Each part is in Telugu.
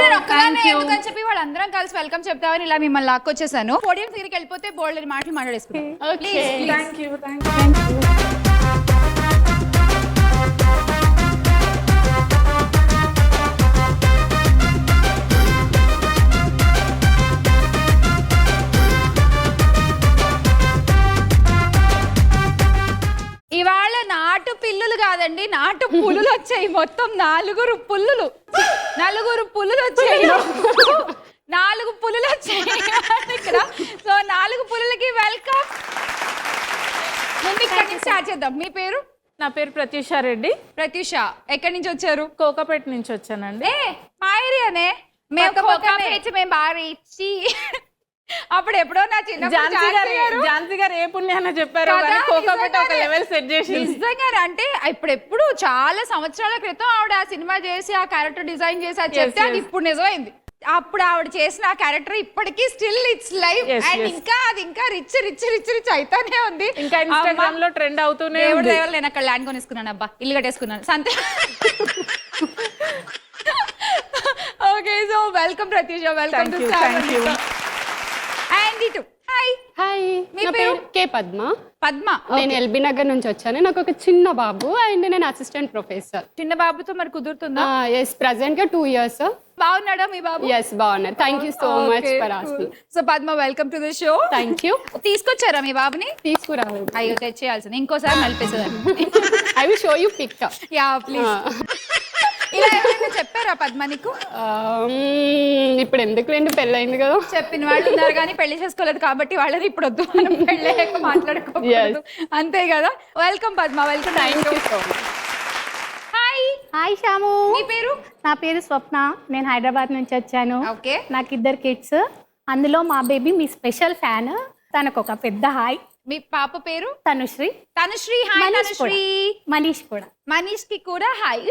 నేను ఒక్కదాన్నే ఎందుకని చెప్పి వాళ్ళందరం కలిసి వెల్కమ్ చెప్తామని ఇలా మిమ్మల్ని లాక్కొచ్చేసాను. పోడియం దగ్గరికి వెళ్ళిపోతే బోల్డ్ మాటలు మాట్లాడేసుకుంటాం. Thank you. ఇవాళ నాటు పిల్లులు కాదండి, నాటు పులులు వచ్చాయి. మొత్తం 4 పుల్లులు వచ్చాయి. 4 పులులు వచ్చాయి ఇక్కడ. సో 4 పులులకి వెల్కమ్. ముందు ఇక్కడ నుంచి స్టార్ట్ చేద్దాం. మీ పేరు? నా పేరు ప్రత్యూష రెడ్డి. ప్రత్యూష, ఎక్కడి నుంచి వచ్చారు? కోకాపేట నుంచి వచ్చానండి. మా ఏరియానే. మేము కోకాపేట, మేము బాగా ఇచ్చి అప్పుడు ఎప్పుడో నా చిన్న ఝాన్సీ గారు ఏ పుణ్యాన చెప్పారు, కోకాపేట ఒక లెవెల్ సెట్ చేసి. నిజంగా అంటే ఇప్పుడెప్పుడు చాలా సంవత్సరాల క్రితం ఆవిడ ఆ సినిమా చేసి ఆ క్యారెక్టర్ డిజైన్ చేసి అది చెప్తే అది ఇప్పుడు నిజమైంది. అప్పుడు ఆవిడ చేసిన ఆ క్యారెక్టర్ ఇప్పటికీ స్టిల్ ఇట్స్ లైవ్ అండ్ ఇంకా అది ఇంకా రిచ్ రిచ్ రిచ్ రిచ్ అయితానే ఉంది. ఇంకా ఇన్‌స్టాగ్రామ్ లో ట్రెండ్ అవుతూనే ఉంది. దేవుడు నేను అక్కడ ల్యాండ్ కొనేసుకున్నాను, అబ్బా ఇల్లు కట్టేసుకున్నాను సంతే. Okay, so welcome Pratyusha, welcome to thank you. And ఇటు హాయ్, మీ నా పేరు? కే పద్మ. పద్మ. నేను ఎల్బీ నగర్ నుంచి వచ్చాను. నాకు ఒక చిన్న బాబు అండ్ నేను అసిస్టెంట్ ప్రొఫెసర్. చిన్న బాబుతో మరి కుదురుతుందా? ఎస్, ప్రెసెంట్ గా 2 years. బాగున్నాడా మీ బాబు? ఎస్, బాగున్నారు. Thank you so much for asking. So Padma, welcome to the show. Thank you. తీసుకొచ్చారా మీ బాబుని? తీసుకురావాలి. అయ్యో, తెచ్చేయాల్సింది. ఇంకోసారి నలిపేసేదాన్ని. I will show you pic. Yeah please. ఇలా ఎవరైనా చెప్పారా పద్మ నీకు? ఇప్పుడు ఎందుకు లేండి, పెళ్ళైంది కదా. చెప్పిన వాళ్ళు ఉన్నారు కానీ పెళ్లి చేసుకోలేదు కాబట్టి వాళ్ళది ఇప్పుడు వద్దు, మనం పెళ్ళాక మాట్లాడుకోకూడదు. అంతే కదా. Welcome Padma, welcome. Thank you so much. Hi Shyamu. మీ పేరు? నా పేరు స్వప్న. నేను హైదరాబాద్ నుంచి వచ్చాను. ఓకే. నాకు 2 kids. అందులో మా బేబీ మీ స్పెషల్ ఫ్యాన్. తనకు ఒక పెద్ద హాయ్. మీ పాప పేరు? తనుశ్రీ. తనుశ్రీ, హాయ్ తనుశ్రీ. మనీష్ కూడా. మనీష్ కి కూడా హాయ్.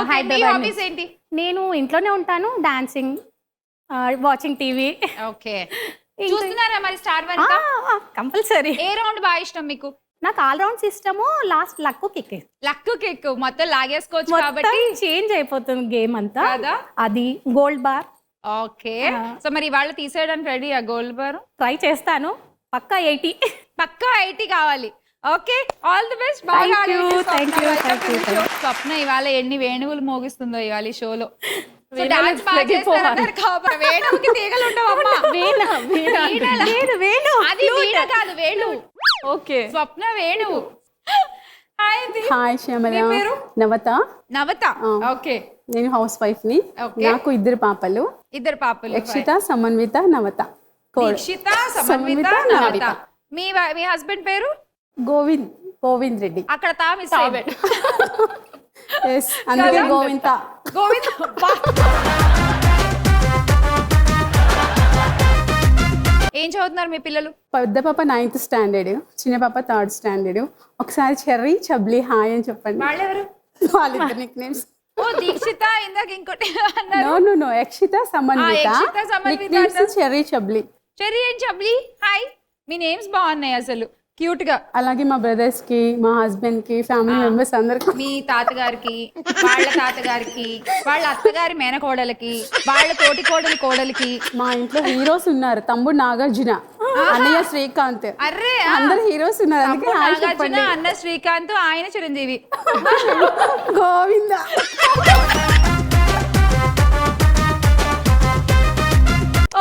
హైదరాబాద్ హాబీస్ ఏంటి? నేను ఇంట్లోనే ఉంటాను, డాన్సింగ్, వాచింగ్ టీవీ. ఓకే. చూస్తున్నారా మరి స్టార్ వన్? కంపల్సరీ. ఏ రౌండ్ బాగా ఇష్టం మీకు? నాకు ఆల్ రౌండ్స్ ఇష్టము. Last luck kick. Luck kick మొత్తం లాగేసుకోవచ్చు కాబట్టి చేంజ్ అయిపోతుంది గేమ్ అంతా. కదా. అది గోల్డ్ బార్. ఓకే. సో మరి వాళ్ళు తీసేయడానికి రెడీ ఆ గోల్డ్ బార్? ట్రై చేస్తాను. పక్కా 80. పక్కా 80 కావాలి. Okay, all the best. Thank you. స్వప్న ఇవాళ ఎన్ని వేణువులు మోగిస్తుందో ఇవాళ ఈ షోలో. డాన్స్ బాగా చేస్తారన్నారు కాబట్టి వేణువుకి తీగలు ఉండవమ్మా. అది వీణ కాదు, వేణు. ఓకే. స్వప్న వేణువు. హాయ్ శ్యామల. నవత. నవత. ఓకే. నేను హౌస్ వైఫ్ ని. నాకు 2 పాపలు. 2 పాపలు. యక్షిత, సమన్విత, నవత. యక్షిత, సమన్విత, నవత. మీ హస్బెండ్ పేరు? గోవింద్ రెడ్డి. అక్కడ తా మిస్ అయ్యాడు. ఎస్, అందుకే గోవింద. ఏం చదువుతున్నారు మీ పిల్లలు? పెద్ద పాప 9th standard, చిన్న పాప 3rd standard. ఒకసారి చెర్రీ, చబ్లీ, హాయ్ అని చెప్పండి. వాళ్ళెవరు? వాళ్ళిద్దరు నిక్ నేమ్స్. ఓ దీక్షిత, ఇందాక ఇంకోటి no Yakshita, Samanvitha. Nick names Cherry, చబ్లీ. చెర్రీ అండ్ చబ్లీ, హాయ్. మీ నేమ్స్ బాగున్నాయి అసలు, క్యూట్ గా. అలాగే మా బ్రదర్స్ కి, మా హస్బెండ్ కి, ఫ్యామిలీ మెంబర్స్ అందరికి. మీ తాతగారికి, వాళ్ళ తాతగారికి, వాళ్ళ అత్తగారి మేనకోడలకి, వాళ్ళ తోటి కోడలికి. మా ఇంట్లో హీరోస్ ఉన్నారు. తమ్ముడు నాగార్జున, అన్నయ్య శ్రీకాంత్. అర్రే, అందరు హీరోస్ ఉన్నారు. అందుకే నాగార్జున, అన్న శ్రీకాంత్, ఆయన Chiranjeevi. Govinda.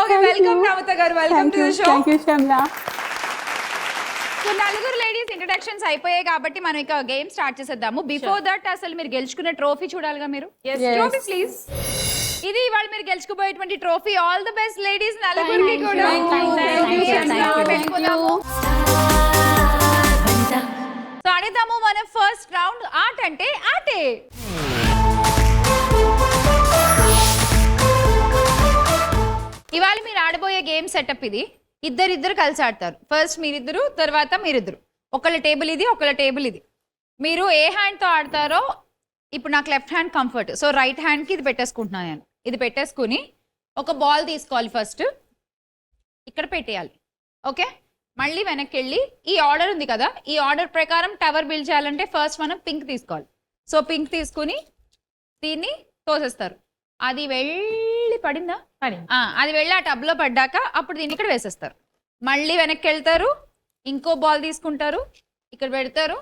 Okay, welcome Navatha garu, welcome to the show. Thank you Shyamala. So 4 ladies introductions అయిపోయాయి కాబట్టి మనం ఇక గేమ్ స్టార్ట్ చేసేద్దాము. బిఫోర్ దట్ అసలు మీరు గెలుచుకున్న ట్రోఫీ చూడాలిగా మీరు. Trophy please. ఇది ఇవాళ మీరు గెలుచుకోబోయేటువంటి trophy. All the best ladies, 4కి కూడా. సో అడిద్దాము మన ఫస్ట్ రౌండ్. ఆట అంటే ఆటే. ఇవాళ మీరు ఆడబోయే గేమ్ సెటప్ ఇది. ఇద్దరు కలిసి ఆడతారు. ఫస్ట్ మీరిద్దరు, తర్వాత మీరిద్దరు. ఒకళ్ళ టేబుల్ ఇది, ఒకళ్ళ టేబుల్ ఇది. మీరు ఏ హ్యాండ్తో ఆడతారో, ఇప్పుడు నాకు left hand comfort, so right హ్యాండ్కి ఇది పెట్టేసుకుంటున్నాను నేను. ఇది పెట్టేసుకుని ఒక బాల్ తీసుకోవాలి. ఫస్ట్ ఇక్కడ పెట్టేయాలి. ఓకే, మళ్ళీ వెనక్కి వెళ్ళి ఈ ఆర్డర్ ఉంది కదా, ఈ ఆర్డర్ ప్రకారం టవర్ బిల్డ్ చేయాలంటే ఫస్ట్ మనం పింక్ తీసుకోవాలి. సో పింక్ తీసుకుని దీన్ని తోసేస్తారు. అది వెళ్ళి పడిందా? పడింది. అది వెళ్ళి ఆ టబ్లో పడ్డాక అప్పుడు దీన్ని ఇక్కడ వేసేస్తారు. మళ్ళీ వెనక్కి వెళ్తారు, ఇంకో బాల్ తీసుకుంటారు, ఇక్కడ పెడతారు,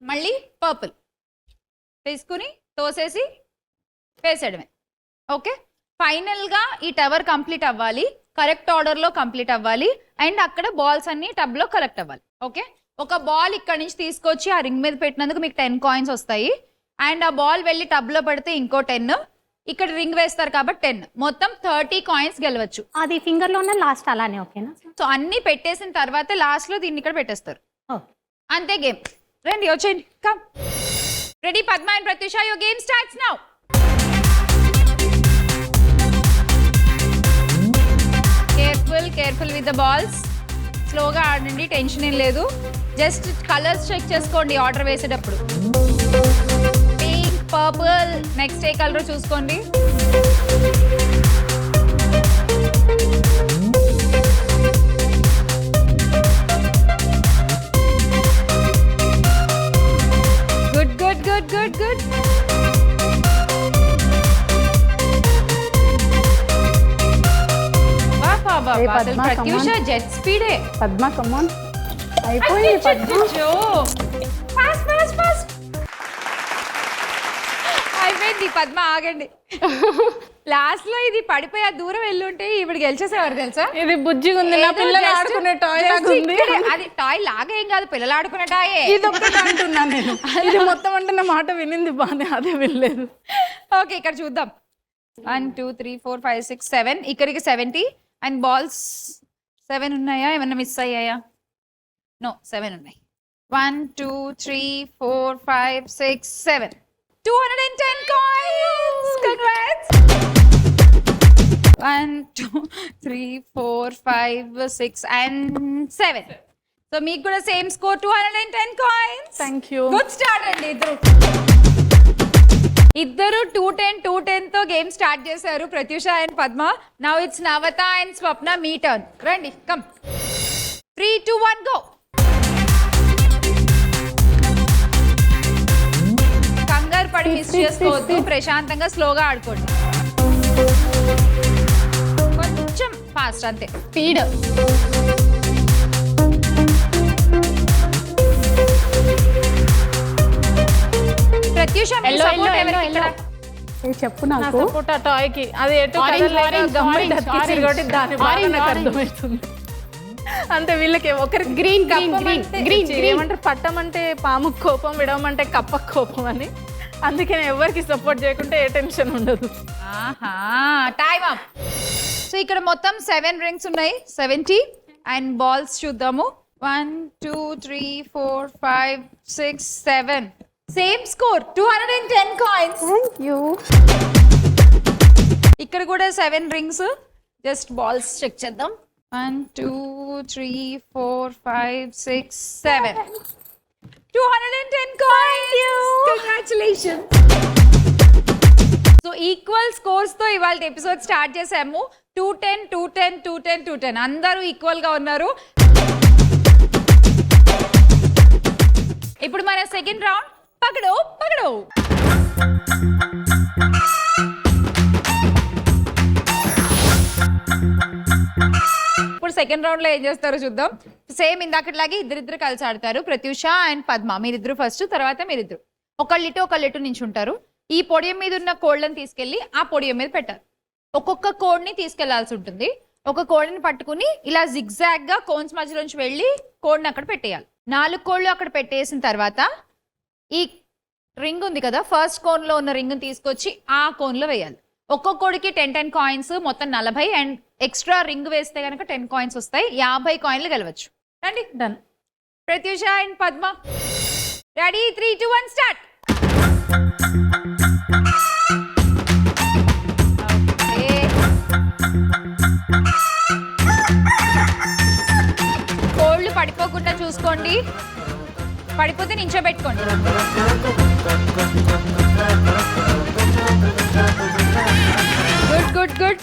మళ్ళీ పర్పుల్ తీసుకుని తోసేసి వేసేయడమే. ఓకే, ఫైనల్గా ఈ టవర్ కంప్లీట్ అవ్వాలి, కరెక్ట్ ఆర్డర్లో కంప్లీట్ అవ్వాలి, అండ్ అక్కడ బాల్స్ అన్ని టబ్లో కలెక్ట్ అవ్వాలి. ఓకే, ఒక బాల్ ఇక్కడ నుంచి తీసుకొచ్చి ఆ రింగ్ మీద పెట్టినందుకు మీకు 10 కాయిన్స్ వస్తాయి. అండ్ ఆ బాల్ వెళ్ళి టబ్లో పడితే ఇంకో 10, ఇక్కడ రింగ్ వేస్తారు కాబట్టి 10, మొత్తం 30 కాయిన్స్ గెలవచ్చు. అది ఫింగర్ లో ఉన్న లాస్ట్ అలానే ఓకేనా? సో అన్ని పెట్టేసిన తర్వాత లాస్ట్ లో దీన్ని ఇక్కడ పెట్టేస్తారు. ఓకే. అంతే గేమ్. రండి వచ్చేయండి, come. Ready Padma and Pratyusha, your game starts now. Careful with the balls. స్లోగా ఆడండి, టెన్షన్ ఏం లేదు. జస్ట్ కలర్స్ చెక్ చేసుకోండి ఆర్డర్ వేసేటప్పుడు. పింక్, పర్పుల్, నెక్స్ట్ ఏ కలర్ చూసుకోండి. Good good good good good. Padma, Pratyusha jet స్పీడే. పద్మ కమాన్, అయిపోయింది పద్మ. అయిపోయింది పద్మ, ఆగండి. లాస్ట్ లో ఇది పడిపోయి ఆ దూరం వెళ్ళుంటే ఇప్పుడు గెలిచేసేవారు తెలుసా? ఇది బుజ్జిగా ఉంది, నా పిల్లలు ఆడుకునే టాయ్ లాగా ఉంది. అది టాయ్ లాగా ఏం కాదు, పిల్లలు ఆడుకునే టాయే. ఇది ఒక్కటే అంటున్నాను నేను. ఇది మొత్తం అంటే నా మాట వినింది బానే, అదే వినలేదు. ఓకే, ఇక్కడ చూద్దాం. 1 2 3 4 5 6 7, ఇక్కడికి 70 అండ్ బాల్స్ 7 ఉన్నాయా? ఏమన్నా మిస్ అయ్యాయా? నో, 7 ఉన్నాయి. 1 2 3 4 5 6 7, 210 coins. Congrats. 1 2 3 4 5 6 and 7. సో మీకు కూడా same score 210 coins. Thank you. Good start అండి. ఇద్దరు 210 తో గేమ్ స్టార్ట్ చేశారు, Pratyusha and Padma. Now it's Navata and Swapna, మీ టర్న్. రండి, కమ్. 3 2 1 గో. కంగారు పడి మిస్ చేసుకోవద్దు, ప్రశాంతంగా స్లోగా ఆడుకోండి. కొంచెం ఫాస్ట్ అంతే. స్పీడ్. ప్రత్యూష చెప్పు నా నాకు. సపోర్ట్ ఆ టాయ్ కి, అది ఎటు Orange, కదలలేక orange, గమ్మున orange, అతికించారు కాబట్టి దాని బాగా orange, నాకు orange. అర్థమవుతుంది. అంతే, వీళ్ళకి ఒకరికి Green, green, కప్పం green, అంటే green, green. ఏమంటారు, పట్టం అంటే పాముకు కోపం, విడవమంటే కప్పకు కోపం అని. అందుకే నేను ఎవరికి సపోర్ట్ చేయకుంటే ఏ టెన్షన్ ఉండదు. ఆహా, టైమ్ అప్. సో ఇక్కడ మొత్తం 7 రింగ్స్ ఉన్నాయి, 70 అండ్ బాల్స్ చూద్దాము. 1 2 3 4 5 6 7, same score 210 coins. Thank you. ఇక్కడ కూడా 7 రింగ్స్, జస్ట్ బాల్స్ చెక్ చేద్దాం. 1 2 3 4 5 6 7, 210 coins. Congratulations. So equal scores తో ఇవాళ ఎపిసోడ్ స్టార్ట్ చేసాము. 210 210 210 210, అందరూ ఈక్వల్ గా ఉన్నారు. ఇప్పుడు మన సెకండ్ రౌండ్, పకడో పకడో. ఇప్పుడు సెకండ్ రౌండ్ లో ఏం చేస్తారో చూద్దాం. సేమ్ ఇందాకట్లాగే ఇద్దరిద్దరు కలిసి ఆడతారు, ప్రత్యూష అండ్ పద్మ. మీరిద్దరు ఫస్ట్, తర్వాత మీరిద్దరు ఒకళ్ళిటు నుంచి ఉంటారు. ఈ పొడియం మీద ఉన్న కోళ్ళని తీసుకెళ్లి ఆ పొడియం మీద పెట్టారు. ఒక్కొక్క కోడ్ని తీసుకెళ్లాల్సి ఉంటుంది. ఒక కోడిని పట్టుకుని ఇలా జిగ్జాగ్ గా కోన్స్ మధ్యలోంచి వెళ్ళి కోడ్ని అక్కడ పెట్టేయాలి. 4 కోళ్ళు అక్కడ పెట్టేసిన తర్వాత ఈ రింగ్ ఉంది కదా, ఫస్ట్ కోన్ లో ఉన్న రింగ్ తీసుకొచ్చి ఆ కోన్ లో వేయాలి. ఒక్కొక్క కోడికి 10 కాయిన్స్, మొత్తం 40, అండ్ ఎక్స్ట్రా రింగ్ వేస్తే కనుక 10 కాయిన్స్ వస్తాయి. 50 కాయిన్లు గెలవచ్చు. రండి, done. Pratyusha and Padma, ready? 3 2 1 start. కోళ్ళు పడిపోకుండా చూసుకోండి, పడిపోతే నించోబెట్టుకోండి. Good good good.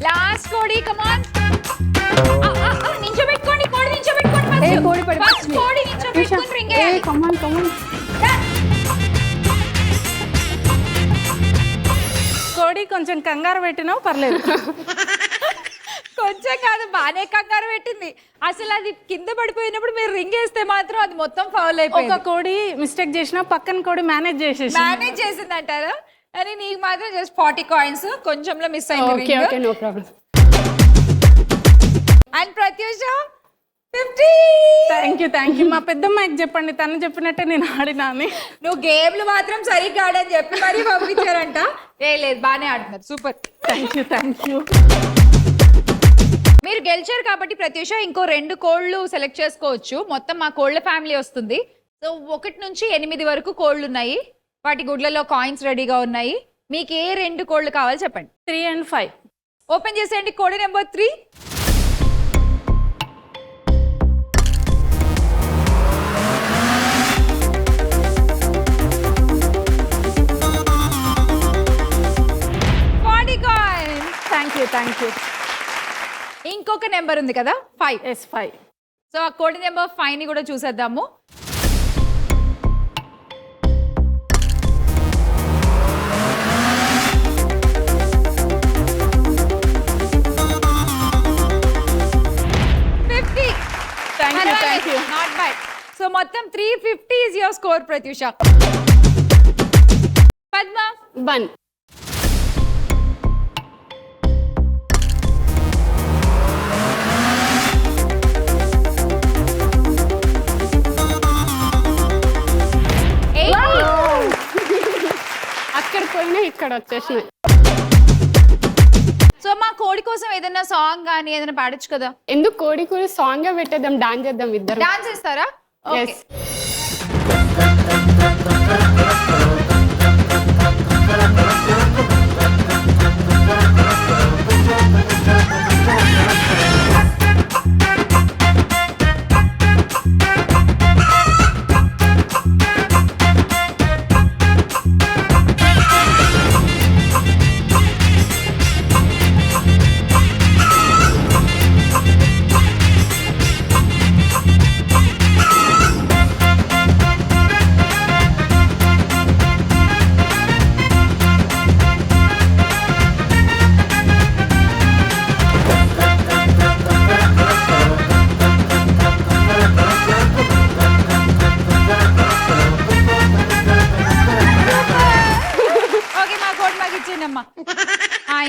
లాస్ట్ కోడి, కమాన్. నించోబెట్టుకోండి, కోడి నించోబెట్టుకోండి. ఏ కోడి పడిపోయింది. ఫస్ట్ కోడి నించోబెట్టుకొని రింగ్ వేయాలి. కమాన్ కమాన్. కోడి కొంచెం కంగారు పెట్టినావు పర్లేదు. కొంచెం కాదు, బానే కంగారు పెట్టింది. అసలు అది కింద పడిపోయినప్పుడు మీరు రింగ్ వేస్తే మాత్రం అది మొత్తం ఫౌల్ ఒక అయిపోయింది. కోడి మిస్టేక్ చేసినా పక్కన కోడి మేనేజ్ చేసేసి. మేనేజ్ చేసింది అంటారా? అని నీకు మాత్రం జస్ట్ 40 కాయిన్స్ కొంచెంలో మిస్ ఓకే అయింది. Okay no problem. And Pratyusha 50. Thank you. మా పెద్దమ్మాయికి చెప్పండి, తను చెప్పినట్టే నేను ఆడినా అని. నువ్వు గేమ్లు మాత్రం సరిగ్గా ఆడని చెప్పి మరీ పంపించారంట. లేదు బానే ఆడుతున్నారు, సూపర్. Thank you. మీరు గెలిచారు కాబట్టి ప్రత్యూష ఇంకో 2 కోళ్ళు సెలెక్ట్ చేసుకోవచ్చు. మొత్తం మా కోళ్ళ ఫ్యామిలీ వస్తుంది. సో 1 నుంచి 8 వరకు కోళ్ళు ఉన్నాయి. వాటి గుడ్లలో కాయిన్స్ రెడీగా ఉన్నాయి. మీకు ఏ 2 కోళ్ళు కావాలి చెప్పండి. 3 and 5. ఓపెన్ చేసేయండి కోడి నెంబర్ 3. Thank you. ఇంకొక నెంబర్ ఉంది కదా 5. Yes, 5. సో ఆ కోడి నెంబర్ 5 ని కూడా చూసేద్దాము. Thank you. Not bad. So మొత్తం 350 is your score Pratyusha. Padma 1. అక్కడ పోయినా ఇక్కడ వచ్చేసినాయి. సో మా కోడి కోసం ఏదైనా సాంగ్ కానీ ఏదైనా పాడొచ్చు కదా. ఎందుకు కోడి కూర సాంగ్ పెట్టేద్దాం, డాన్స్ చేద్దాం ఇద్దరు. డాన్స్ చేస్తారా? Yes.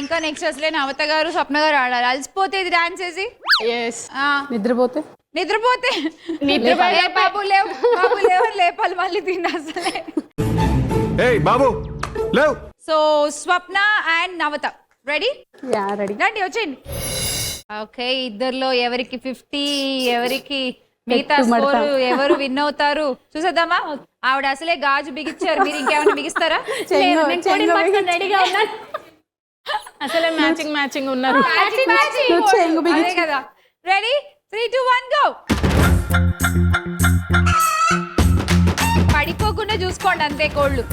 ఇంకా నెక్స్ట్ అసలే నవత గారు స్వప్న గారు ఆడాలి. అలసిపోతే ఇది డాన్స్ చేసి. ఎస్. నిద్రపోతే ఏ బాబు లేవు, బాబు లేవు లేపాలి మళ్ళీ తిండి అసలే. బాబు లేవు. So Swapna and Navata ready? Ready. రండి వచ్చేయండి. ఓకే, ఇద్దర్లో ఎవరికి 50, ఎవరికి మిగతా స్కోర్, ఎవరు విన్ అవుతారు చూసేద్దామా. ఆవిడ అసలే గాజు బిగించారు, మీరు ఇంకేమైనా బిగిస్తారా? రెడీగా ఉన్నాను. అసలే మ్యాచింగ్ ఉన్నారు. అదే కదా. Ready 3, 2, 1 go. పడిపోకుండా చూసుకోండి అంతే. కోళ్ళు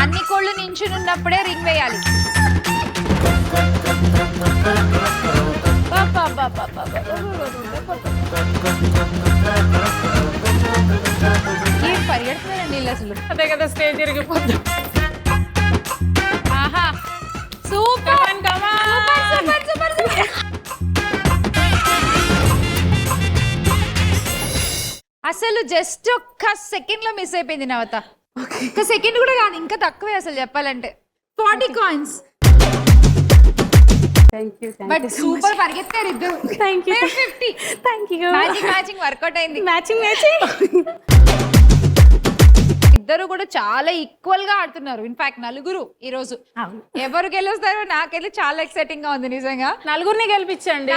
అన్ని కోళ్ళు నించుని ఉన్నప్పుడే రింగ్ వేయాలి. పరిగెడుతున్నారండి వీళ్ళు అసలు. అదే కదా స్టేజ్ తిరిగిపోద్దు. ఆహా సూపర్ సూపర్ సూపర్ సూపర్. అసలు జస్ట్ ఒక్క సెకండ్ లో మిస్ అయిపోయింది నవత. ఒక్క సెకండ్ కూడా కాదు, ఇంకా తక్కువే అసలు చెప్పాలంటే. 40 కాయిన్స్. బట్ సూపర్ పరిగెత్తారు ఇద్దరు. Thank you. 50. Thank you. Matching work out అయింది. మ్యాచింగ్ ఇద్దరు కూడా చాలా ఈక్వల్ గా ఆడుతున్నారు. ఇన్ఫాక్ట్ నలుగురు ఈ రోజు. ఎవరు గెలుస్తారో నాకైతే చాలా ఎక్సైటింగ్ గా ఉంది నిజంగా. నలుగురిని గెలిపించండి.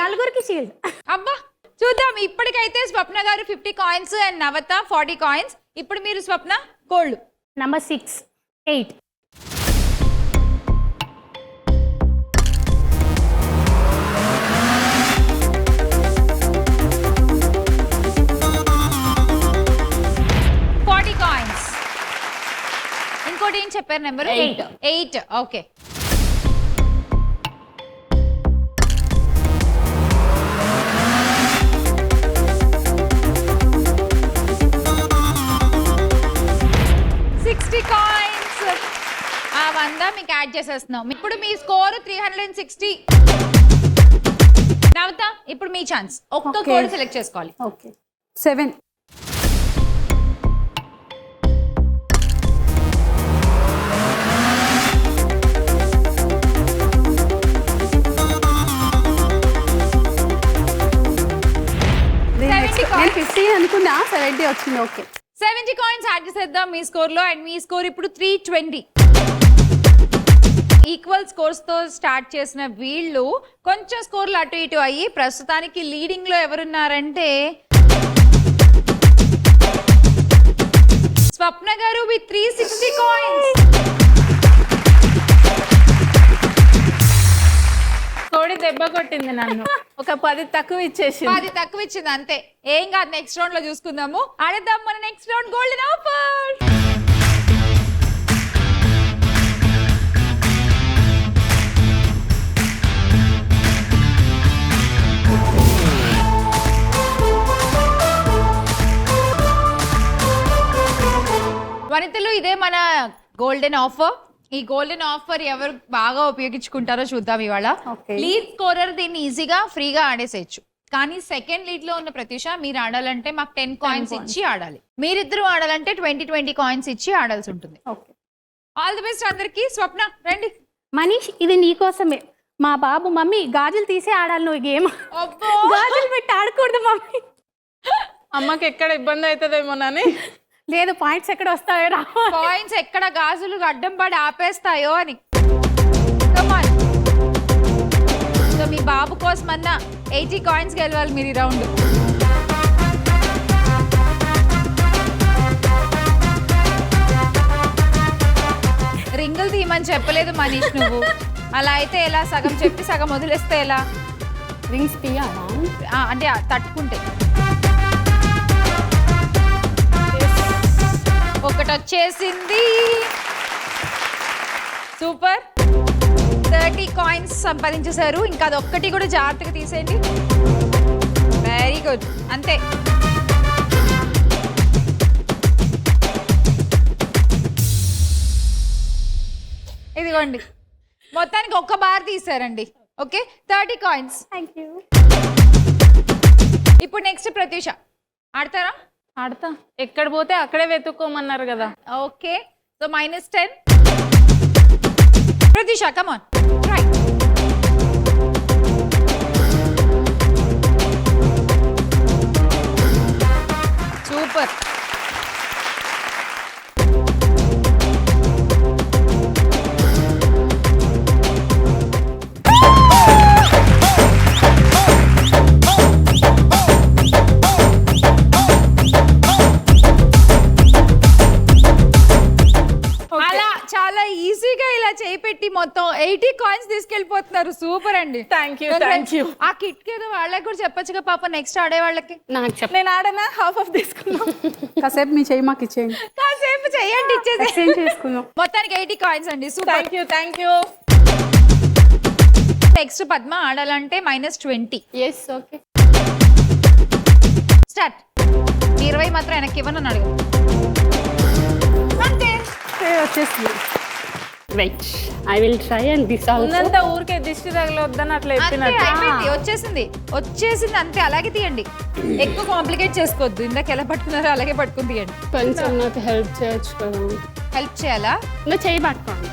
నలుగురికి షీల్డ్. అబ్బా చూద్దాం. ఇప్పటికైతే స్వప్న గారు 50 కాయిన్స్ అండ్ నవత 40 కాయిన్స్. ఇప్పుడు మీరు స్వప్న కోళ్ళు. నంబర్ 6, 8. ఇంకోటి ఏం చెప్పారు నెంబర్? 8. ఓకే. 100 మీకు యాడ్ చేసేస్తున్నాం. ఇప్పుడు మీ స్కోర్ 360. నవత ఇప్పుడు మీ ఛాన్స్. ఒక్క Okay. కోడ్ సెలెక్ట్ చేసుకోవాలి. ఓకే 7. నేను 50 అనుకున్నా, 70 వచ్చింది. ఓకే 70 కాయిన్స్ యాడ్ చేసేద్దాం మీ స్కోర్ లో. అండ్ మీ స్కోర్ ఇప్పుడు 320. ఈక్వల్ స్కోర్స్ తో స్టార్ట్ చేసిన వీళ్ళు కొంచెం స్కోర్లు అటు ఇటు అయ్యి ప్రస్తుతానికి లీడింగ్ లో ఎవరున్నారంటే స్వప్న గారు విత్ 360 కాయిన్స్. కోడి దెబ్బ కొట్టింది నన్ను, ఒక 10 తక్కువ ఇచ్చేసింది. 10 తక్కువ ఇచ్చింది అంతే. ఏం కాదు, నెక్స్ట్ రౌండ్ లో చూసుకుందాము. ఆడేద్దాం మన నెక్స్ట్ రౌండ్ గోల్డెన్ ఆఫర్. వనితలు ఇదే మన గోల్డెన్ ఆఫర్. ఈ గోల్డెన్ ఆఫర్ ఎవరు బాగా ఉపయోగించుకుంటారో చూద్దాం ఇవాళ. Okay. లీడ్ స్కోరర్ దీన్ని ఈజీగా ఫ్రీగా ఆడేసేయచ్చు. కానీ సెకండ్ లీడ్ లో ఉన్న ప్రత్యూష మీరు ఆడాలంటే మాకు 10 కాయిన్స్ ఇచ్చి ఆడాలి. మీరిద్దరు ఆడాలంటే 20 కాయిన్స్ ఇచ్చి ఆడాల్సి ఉంటుంది. ఓకే ఆల్ ది బెస్ట్ అందరికి. స్వప్న రండి. మనీష్ ఇది నీకోసమే. మా బాబు మమ్మీ గాజులు తీసే ఆడాలి నువ్వు గేమ్. అబ్బో గాజులు పెట్టి ఆడకూడదు మమ్మీ. అమ్మకి ఎక్కడ ఇబ్బంది అవుతుందేమోనని. లేదు పాయింట్స్ ఎక్కడ వస్తాయో రా. పాయింట్స్ ఎక్కడ గాజులు అడ్డం పడి ఆపేస్తాయో అని. Come on. సో మీ బాబు కోసం అన్న 80 కాయిన్స్ గెలవాలి మీరు ఈ రౌండ్. రింగులు తీయమని చెప్పలేదు మనీష్ నువ్వు. అలా అయితే ఎలా? సగం చెప్పి సగం వదిలేస్తే ఎలా? రింగ్స్ తీయాలా? అంటే తట్టుకుంటే. ఒకటి వచ్చేసింది. సూపర్. 30 కాయిన్స్ సంపాదించేశారు. ఇంకా అదొక్కటి కూడా జాగ్రత్తగా తీసేయండి. Very good. అంతే. ఇదిగోండి, మొత్తానికి ఒక్క బార్ తీసారండి. Okay 30 coins. Thank you. ఇప్పుడు నెక్స్ట్ ప్రత్యూష ఆడతారా? ఆడతా. ఎక్కడ పోతే అక్కడే వెతుక్కోమన్నారు కదా. Okay so -10. Pratyusha come on try. Super. అలా చాలా ఈజీగా ఇలా చేపెట్టి మొత్తం 80 కాయిన్స్ తీసుకెళ్ళిపోతున్నారు. సూపర్ అండి. Thank you, thank you. ఆ కిట్ ఏదో వాళ్ళకి కూడా చెప్పొచ్చుగా పాప నెక్స్ట్ ఆడే వాళ్ళకి. నాకు చెప్ప. నేను ఆడనా? హాఫ్ ఆఫ్ తీసుకున్నాం. కాసేపు మీ చెయ్యి మాకు ఇచ్చేయండి, కాసేపు చెయ్యండి ఇచ్చేసి. ఎక్స్చేంజ్ చేసుకుందాం. మొత్తానికి 80 కాయిన్స్ అండి. Super. Thank you, thank you. Next Padma ఆడాలంటే -20. Yes okay start. 20 మాత్రం వెనక్కి ఇవ్వనని అడుగు. అంతే. వచ్చేస్తుంది. Wait I will try and this also. ఉన్నంత ఊరికే దిష్టి తగలొద్దని అట్లా అంతే చెప్పినట్టు. అయిపోయింది. వచ్చేసింది అంతే. అలాగే తీయండి, ఎక్కువ కాంప్లికేట్ చేసుకోవద్దు. ఇందాక ఎలా పట్టుకున్నారో అలాగే పట్టుకుని తీయండి. కొంచెం నాకు హెల్ప్ చేయొచ్చు కదా. హెల్ప్ చేయాలా? ఇంకా చేయి పట్టుకోండి.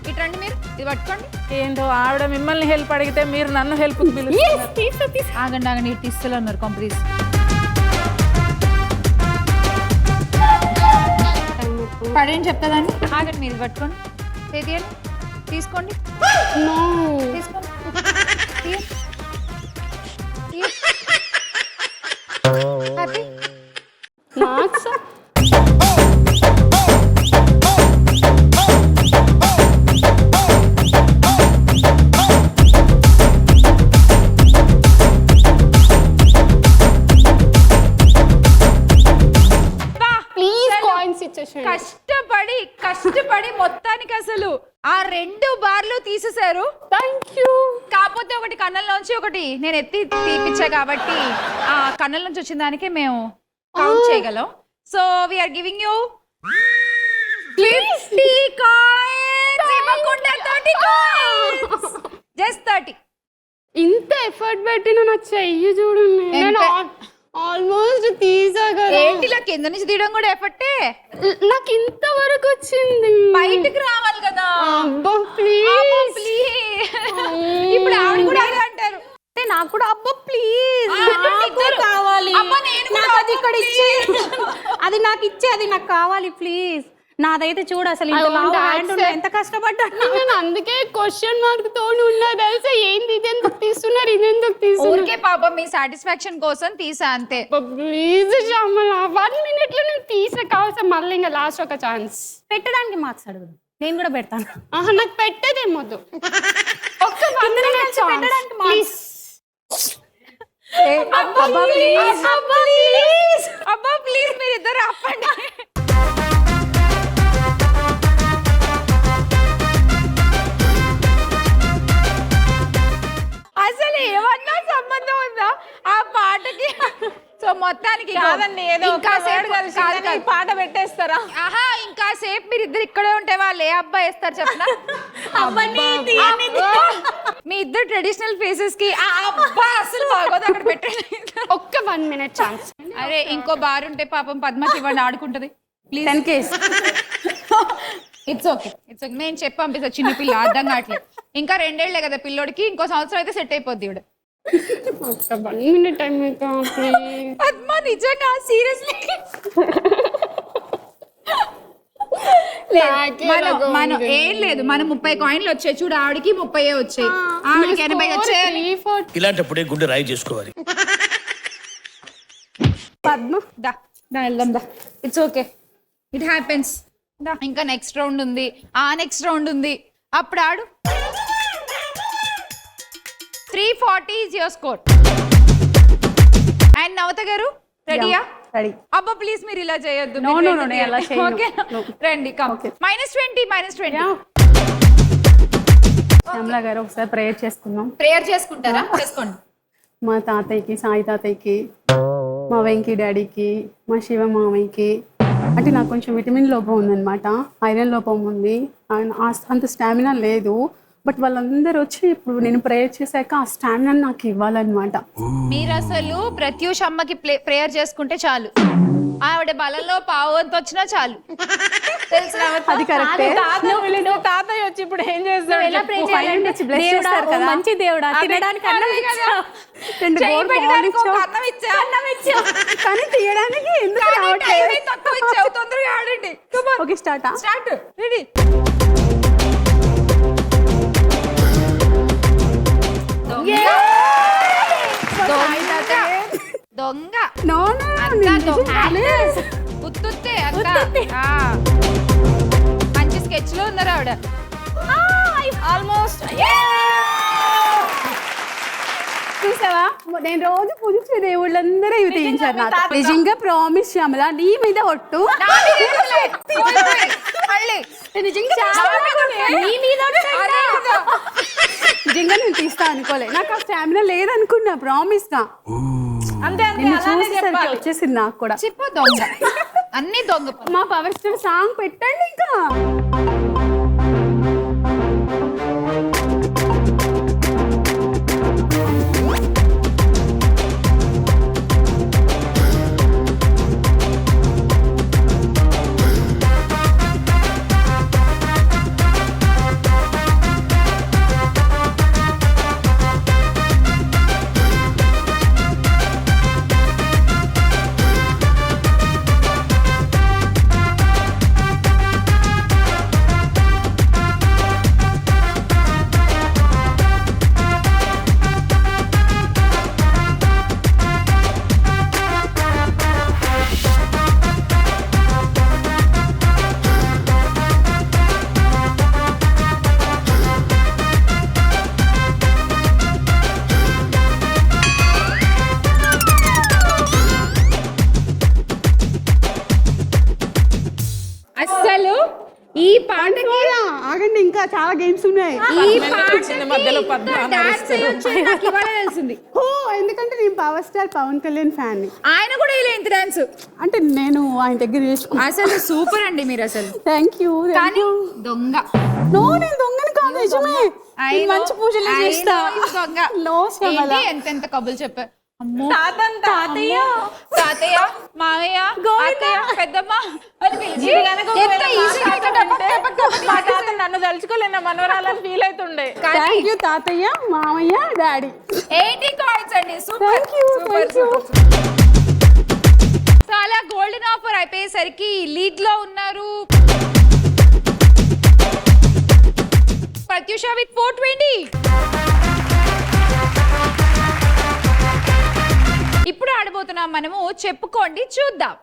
ఇటు రండి, మీరు ఇది పట్టుకోండి. ఏంటో ఆవిడ మిమ్మల్ని హెల్ప్ అడిగితే మీరు నన్ను హెల్ప్ పిలుస్తారు. ఆగండి ఇటు తీస్తలే ఉన్నారు కంపెనీస్. పడేని చెప్తాదండి. ఆగండి, మీరు పట్టుకోండి. తీయండి, తీసుకోండి. నో తీసుకోండి. హ్యాపీ. మార్క్స్ ప్లీజ్ కాయిన్స్ ఇచ్చేసేయండి. కష్టపడి మొత్తానికి అసలు ఆ 2 బార్లు తీసేశారు. Thank you. కాకపోతే ఒకటి కన్నుల్లోంచి ఒకటి నేను ఎత్తి తీపిచ్చా కాబట్టి ఆ కన్నుల నుంచి వచ్చిన దానికే మేము కౌంట్ చేయగలం. So we are giving you 50 coins. తప్పకుండా 30 coins. Just 30. ఇంత ఎఫర్ట్ పెట్టిన నాకు చెయ్యి చూడండి నేను ఆల్మోస్ట్ తీసా కదా ఏంటిలా కింద నుంచి తీయడం కూడా ఎఫర్టే. నాకు ఇంత వరకు వచ్చింది బయటికి రావాలి కదా. అబ్బా ప్లీజ్ ప్లీజ్. ఇప్పుడు ఆవిడ కూడా అదే అంటారు. అంటే నాకు కూడా అబ్బా ప్లీజ్ కావాలి నాకు అది ఇక్కడ ఇచ్చే అది నాకు ఇచ్చే అది నాకు కావాలి ప్లీజ్. నాదైతే చూడు అసలు ఇంత లావు హ్యాండ్ ఉంది, ఎంత కష్టపడ్డా. నేను అందుకే క్వశ్చన్ మార్క్ తోని ఉన్నా తెలుసా ఏంది ఇది ఎందుకు తీస్తున్నారు ఇది ఎందుకు తీస్తున్నారు ఊరికే పాపం మీ సాటిస్ఫాక్షన్ కోసం తీసా అంతే. ప్లీజ్ శ్యామల 1 minute లో నేను తీసా కావాల్సిన మళ్ళీ ఇంకా లాస్ట్ ఒక ఛాన్స్ పెట్టడానికి మార్క్స్ అడుగు, నేను కూడా పెడతాను. నాకు పెట్టదేమొద్దు ఒక్క పెట్టడానికి ప్లీజ్ అబ్బా ప్లీజ్ మీరు ఇద్దరు ఆపండి. అసలు ఏమన్నా సంబంధం ఉందా ఆ పాటకి? సో మొత్తానికి కాదండి, ఏదో ఇంకా ఒక word కలిసిందని ఈ పాట పెట్టేస్తారా? ఆహా ఇంకా సేపు మీరు ఇద్దరు ఇక్కడే ఉంటే వాళ్ళు ఏ అబ్బాయి వేస్తారు చెప్పనా? మీ ఇద్దరు ట్రెడిషనల్ ఫేసెస్ కి ఆ అబ్బా అసలు బాగోదు అక్కడ పెట్టండి. ఒక్క 1 minute ఛాన్స్ అరే ఇంకో బార్ ఉంటే పాపం పద్మకి ఇవ్వండి ఆడుకుంటది ప్లీజ్. 10 case. ఇట్స్ ఓకే నేను చెప్పి పంపిస్తా. చిన్న పిల్ల అర్థం కావట్లేదు. ఇంకా 2 ఏళ్లే కదా పిల్లోడికి, ఇంకో సంవత్సరం అయితే సెట్ అయిపోద్ది ఇవిడ. ఒక్క 1 minute టైం ప్లీజ్ పద్మ నిజంగా సీరియస్లీ మనం ఏం లేదు, మనం 30 కాయిన్లు వచ్చాయి చూడు, ఆవిడకి 30 వచ్చాయి, ఆవిడకి 80 వచ్చాయి. ఇలాంటప్పుడే గుండె రాయి చేసుకోవాలి. పద్మ దా వెళ్దాం దా. It's okay, it happens. ఇంకా నెక్స్ట్ రౌండ్ ఉంది, ఆ నెక్స్ట్ రౌండ్ ఉంది, అప్పుడు ఆడు. 340 is your score. అండ్ నవత గారు రెడీయా? రెడీ. అబ్బా ప్లీజ్ మీరు ఇలా చేయొద్దు. No, నేను అలా చేయను. ఓకే రండి కమ్. -20 శ్యామల గారు ఒకసారి ప్రేయర్ చేసుకుందాం. ప్రేయర్ చేసుకుంటారా? చేసుకోండి. మా తాతయ్యకి, సాయి తాతయ్యకి, మా వెంకీ డాడీకి, మా శివ మామయ్యకి. అంటే నాకు కొంచెం విటమిన్ లోపం ఉందన్నమాట, ఐరన్ లోపం ఉంది, అంత స్టామినా లేదు. బట్ వాళ్ళందరూ వచ్చి ఇప్పుడు నేను ప్రేయర్ చేశాక ఆ స్టామినా నాకు ఇవ్వాలన్నమాట. మీరు అసలు ప్రత్యూష్ అమ్మకి ప్రేయర్ చేసుకుంటే చాలు, ఆవిడ బలంలో పావంత వచ్చినా చాలు. తెలిసిన అది కరెక్టే. తాతయ్య వచ్చి ఇప్పుడు ఏం చేస్తాడు? ఎలా ప్రే చేయాలంటే దేవుడా, ఓ మంచి దేవుడా, తినడానికి అన్నం ఇచ్చావు, 2 గోల్డ్ అన్నం ఇచ్చావు కానీ తీయడానికి ఎందుకు రావట్లేదు? తక్కువ ఇచ్చావు. తొందరగా ఆడండి. Okay start. Start ready. దొంగ నో ఉత్తుత్తే మంచి స్కెచ్ లో ఉన్నారు ఆవిడ. ఆల్మోస్ట్ చూసావా, నేను రోజు పూజించే దేవుళ్ళందరూ ఇవి తీయించారు నాకు. నిజంగా ప్రామిస్ శ్యామల, నీ మీద ఒట్టు. నిజంగా నేను తీస్తా అనుకోలే, నాకు ఆ స్టామినా లేదనుకున్నా ప్రామిస్ గా. అంతే నిన్ను చూసేసరికి వచ్చేసింది నాకు కూడా. చెప్పు దొంగ, అన్ని దొంగ. మా పవర్ స్టార్ సాంగ్ పెట్టండి ఇంకా. అసలు ఈ పాటకి ఆగండి, ఇంకా చాలా గేమ్స్ ఉన్నాయి. మధ్యలో పద్మ తెలిసింది. ఓ ఎందుకంటే నేను power star Pawan Kalyan fan ని. ఆయన కూడా ఇలా ఇంత డాన్స్ అంటే నేను ఆయన దగ్గర చేసుకున్నా. అసలు సూపర్ అండి మీరు అసలు. Thank you. కానీ దొంగ నో నేను దొంగని కాదు నిజమే నేను మంచి పూజలు చేస్తా నో శ్యామల ఎంత కబుర్లు చెప్పారు. అమ్మో తాతయ్య తాతయ్య మామయ్య అత్తయ్య పెద్దమ్మ అని పిలిచి ఎంత easy గా మా తాత నన్ను తలుచుకోలేన మనవరాలని ఫీల్ అవుతుండే. థ్యాంక్ యూ తాతయ్య మామయ్య డాడీ 80 కాయిన్స్ అండి. సూపర్ సో అలా గోల్డెన్ ఆఫర్ అయిపోయేసరికి లీడ్ లో ఉన్నారు ప్రత్యూష విత్ 420. ఇప్పుడు ఆడబోతున్నాం మనము చెప్పుకోండి చూద్దాం.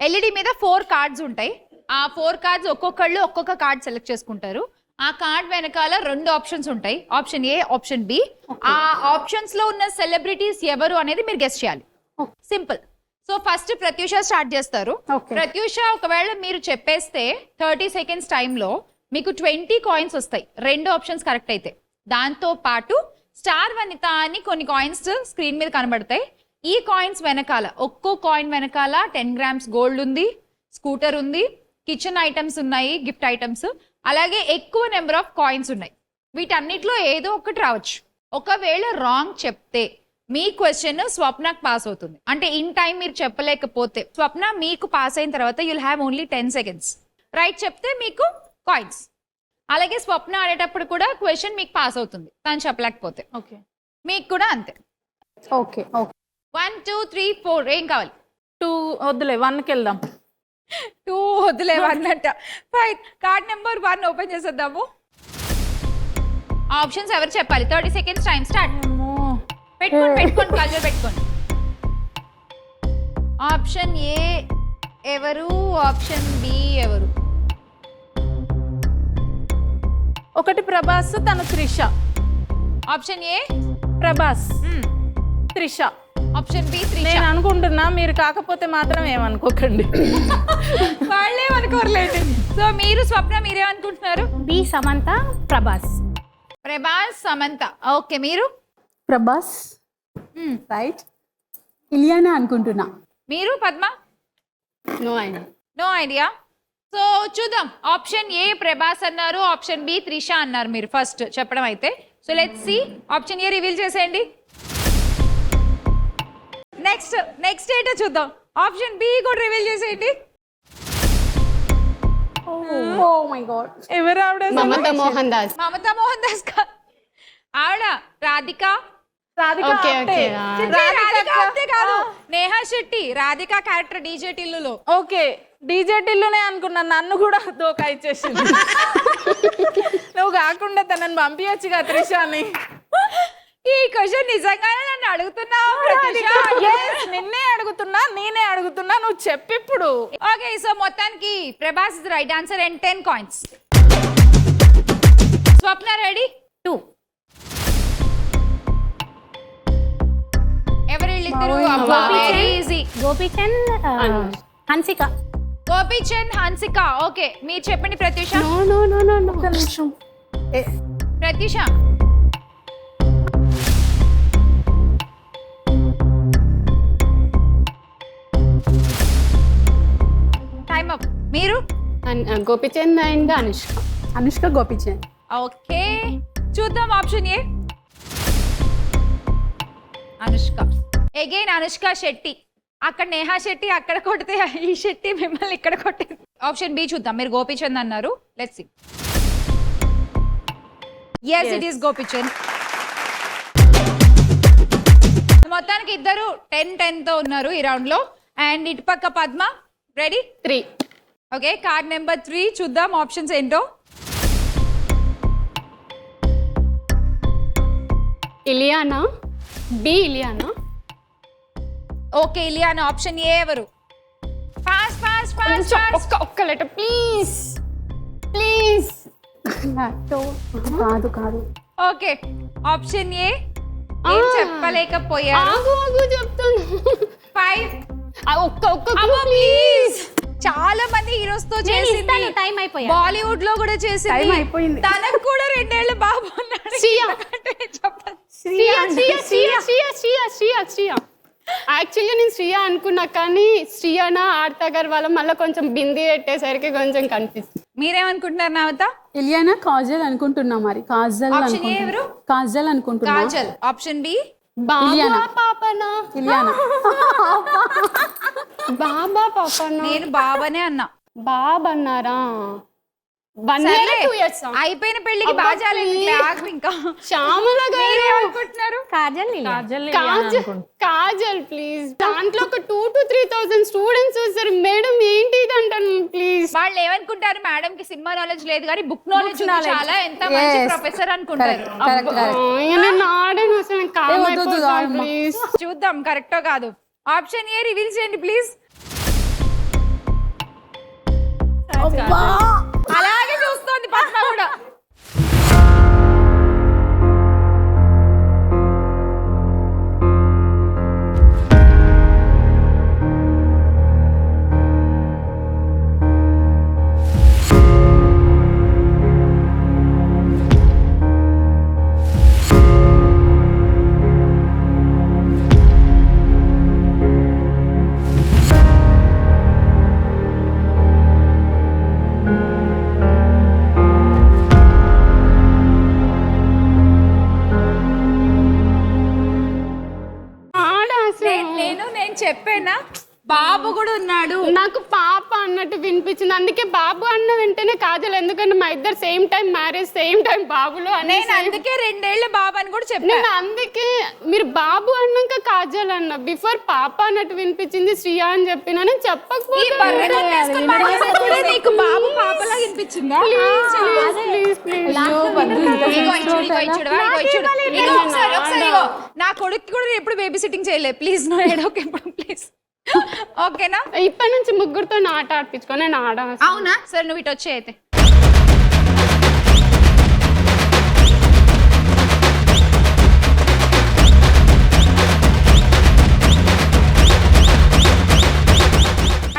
ఎల్ఈడి మీద 4 కార్డ్స్ ఉంటాయి. ఆ 4 కార్డ్స్ ఒక్కొక్కళ్ళు ఒక్కొక్క కార్డ్ సెలెక్ట్ చేసుకుంటారు. ఆ కార్డ్ వెనకాల 2 ఆప్షన్స్ ఉంటాయి. Option A, option B. ఆ ఆప్షన్స్ లో ఉన్న సెలబ్రిటీస్ ఎవరు అనేది మీరు గెస్ చేయాలి. Simple. So first Pratyusha start చేస్తారు. ప్రత్యూష ఒకవేళ మీరు చెప్పేస్తే 30 సెకండ్స్ టైంలో మీకు 20 కాయిన్స్ వస్తాయి 2 ఆప్షన్స్ కరెక్ట్ అయితే. దాంతో పాటు స్టార్ వనిత అని కొన్ని కాయిన్స్ స్క్రీన్ మీద కనబడతాయి. ఈ కాయిన్స్ వెనకాల ఒక్కో కాయిన్ వెనకాల 10 గ్రామ్స్ గోల్డ్ ఉంది, స్కూటర్ ఉంది, కిచెన్ ఐటమ్స్ ఉన్నాయి, గిఫ్ట్ ఐటమ్స్, అలాగే ఎక్కువ నెంబర్ ఆఫ్ కాయిన్స్ ఉన్నాయి. వీటన్నిటిలో ఏదో ఒకటి రావచ్చు. ఒకవేళ రాంగ్ చెప్తే మీ క్వశ్చన్ స్వప్నకు పాస్ అవుతుంది. అంటే ఇన్ టైం మీరు చెప్పలేకపోతే స్వప్న మీకు పాస్ అయిన తర్వాత you'll have only 10 seconds. Right చెప్తే మీకు కాయిన్స్. అలాగే స్వప్న ఆడేటప్పుడు కూడా క్వశ్చన్ మీకు పాస్ అవుతుంది తను చెప్పలేకపోతే. ఓకే మీకు కూడా అంతే. ఓకే 1 2 3 4 ఏం కావాలి? 2 వద్దులే 1కి వెళ్దాం. 2 వద్దులే 1 అంట. ఫైన్. కార్డ్ నెంబర్ 1 ఓపెన్ చేసేద్దాము. ఆప్షన్స్ ఎవరు చెప్పాలి? 30 సెకండ్స్ టైం స్టార్ట్. పెట్టుకోండి కళ్ళు పెట్టుకోండి. ఆప్షన్ ఏ ఎవరు, ఆప్షన్ బి ఎవరు? ఒకటి ప్రభాస్, తను Trisha. Option A Prabhas, Trisha. Option B Trisha. నేను అనుకుంటున్నా, మీరు కాకపోతే మాత్రం ఏమనుకోకండి. వాళ్ళే అనుకోరలేదు. సో మీరు స్వప్న మీరేమనుకుంటున్నారు? బి సమంత, ప్రభాస్. ప్రభాస్, సమంత. ఓకే మీరు? ప్రభాస్ రైట్. ఇలియానా అనుకుంటున్నా. మీరు Padma? No idea. No idea. So చూద్దాం. ఆప్షన్ ఏ ప్రభాస్ అన్నారు, ఆప్షన్ బి త్రిష అన్నారు మీరు ఫస్ట్ చెప్పడం అయితే. So let's see. Option A reveal చేసేయండి. నెక్స్ట్ ఏంటో చూద్దాం. ఆప్షన్ బి కూడా రివీల్ చేసేయండి. Oh my god. ఎవరు ఆవిడ? మమతా మోహన్ దాస్. మమతా మోహన్ దాస్ ఆవిడ రాధిక. Okay okay. రాధిక అంతే కాదు, నేహా శెట్టి. రాధిక క్యారెక్టర్ డీజే టిల్లులో. ఓకే డీజే టిల్లునే అనుకున్నాను. నన్ను కూడా దోకా ఇచ్చేసింది. నువ్వు కాకుండా తనని పంపించచ్చుగా త్రిషాని. ఈ క్వశ్చన్ నిజంగానే నన్ను అడుగుతున్నావు? నిన్నే అడుగుతున్నా, నేనే అడుగుతున్నా, నువ్వు చెప్పిప్పుడు. ఓకే సో మొత్తానికి Prabhas is right answer and 10 coins. Swapna ready? 2. ఎవరు వీళ్ళిద్దరు? ఈజీ. గోపీచంద్, హన్సిక. గోపీచంద్, హన్సిక. ఓకే మీరు చెప్పండి ప్రత్యూష. నో ఒక్క నిమిషం. Pratyusha time up. మీరు? గోపిచంద్ అండ్ అనుష్క. అనుష్క గోపిచంద్. ఓకే చూద్దాం. Option A Anushka. Again Anushka Shetty. అక్కడ నేహా శెట్టి అక్కడ కొడితే ఈ శెట్టి మిమ్మల్ని ఇక్కడ కొట్టే. ఆప్షన్ బి చూద్దాం. మీరు గోపీచంద్ అన్నారు. Let's see. yes it is Gopichand. మొత్తానికి ఇద్దరు 10-10 తో ఉన్నారు ఈ రౌండ్ లో. అండ్ ఇటు పక్క Padma ready? 3. Okay card number 3 చూద్దాం ఆప్షన్స్ ఏంటో. Ileana, B Ileana. Okay Ileana. Option A ఎవరు? Fast fast fast. ఒక్క లెటర్ ప్లీజ్ ప్లీజ్. కాదు కాదు. ఓకే ఆప్షన్ ఏ ఏం చెప్పలేకపోయారు. ఆగు చెప్తాను. 5. ఒక్క ప్లీజ్. చాలా మంది హీరోస్ తో చేసింది. టైం అయిపోయింది. బాలీవుడ్ లో కూడా చేసింది. టైం అయిపోయింది. తనకు కూడా 2 ఏళ్ల బాబు ఉన్నాడు. శ్రియా. చెప్పండి. శ్రియ యాక్చువల్గా నేను శ్రియ అనుకున్నా కానీ శ్రియనా ఆర్తా గారు వాళ్ళ మళ్ళీ కొంచెం బింది పెట్టేసరికి కొంచెం కనిపిస్తుంది. మీరేమనుకుంటున్నారు నవత? ఇలియానా కాజల్ అనుకుంటున్నా, మరి కాజల్ ఆప్షన్ ఏ ఎవరు? కాజల్ అనుకుంటున్నా. కాజల్. ఆప్షన్ బి బాబా పాపనా? ఇలియానా. బాబా పాపనా? నేను బాబానే అన్నా. బాబా అన్నారా? 1 year 2 years అయిపోయిన పెళ్లికి బాజాలు ఇంకా. శ్యామల గారు మీరేమనుకుంటున్నారు? కాజల్ ప్లీజ్. దాంట్లో ఒక 2,000 to 3,000 స్టూడెంట్స్ వస్తారు మేడం, ఏంటి ఇది అంటాను ప్లీజ్. వాళ్ళు ఏమనుకుంటారు, మేడం కి సినిమా నాలెడ్జ్ లేదు కానీ బుక్ నాలెడ్జ్ చాలా, ఎంత మంచి ప్రొఫెసర్ అనుకుంటారు. నేను ఆడను అసలు, ప్లీజ్ చూద్దాం కరెక్టో కాదు. ఆప్షన్ ఏ రివీల్ చేయండి ప్లీజ్. అలాగే చూస్తోంది పద్మ కూడా. నేను చెప్పానా బాబు కూడా ఉన్నాడు. నాకు పాప అన్నట్టు వినిపించింది, అందుకే బాబు అన్న వెంటనే కాజల్, ఎందుకంటే మా ఇద్దరు same time marriage, same time బాబులు. నేను అందుకే 2 ఏళ్ల బాబు అని కూడా చెప్పాను. నేను అందుకే మీరు బాబు అన్నాక కాజల్ అన్న, బిఫోర్ పాప అన్నట్టు వినిపించింది శ్రియా అని చెప్పిన. నేను చెప్పకపోతే నీకు బాబు పాపలా వినిపించిందా? నా కొడుకు కూడా ఎప్పుడు బేబీ సిట్టింగ్ చేయలేదు. ప్లీజ్ నో ఎడోకే ప్లీజ్. ఓకేనా? ఇప్పటి నుంచి ముగ్గురుతో ఆట ఆడిపించుకో. నేను ఆడ. అవునా? సరే నువ్వు ఇటు వచ్చే అయితే.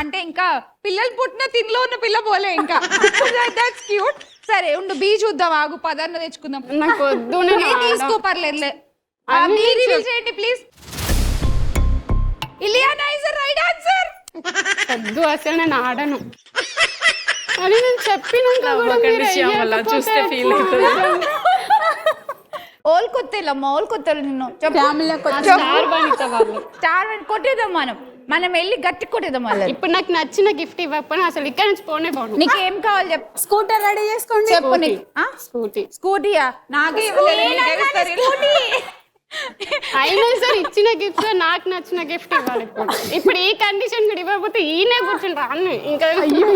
అంటే ఇంకా పిల్లలు పుట్టిన తినిలో ఉన్న పిల్ల పోలే ఇంకా. That's cute. సరే ఉండు, బీ చూద్దాం, ఆగు పదాన్ని తెచ్చుకుందాం. నాకు వద్దు, తీసుకో పర్లేదులే. మీరు రివీల్ చేయండి please. Ileana is the right answer. వద్దు అసలు, నేను ఆడను అని నేను చెప్పినాక కూడా చూస్తే ఫీల్ అవుతుంది. ఓల్ కొత్తేలమ్మా, ఓల్ కొత్తలు నిన్ను స్టార్ కొట్టేద్దాం మనం వెళ్ళి గట్టి కొట్టేద్దాం. ఇప్పుడు నాకు నచ్చిన గిఫ్ట్ ఇవ్వకపోయినా అసలు ఇక్కడ నుంచి పోనే పోను. నీకు ఏం కావాలి చెప్పు. స్కూటర్ రెడీ చేసుకోండి. చెప్పు. స్కూటీయా? నాకే అయినా సార్ ఇచ్చిన గిఫ్ట్ నాకు నచ్చిన గిఫ్ట్ ఇవ్వాలి. ఇప్పుడు ఈ కండిషన్ కూడా ఇవ్వకపోతే ఈయనే కూర్చుని రాను ఇంకా. అయ్యో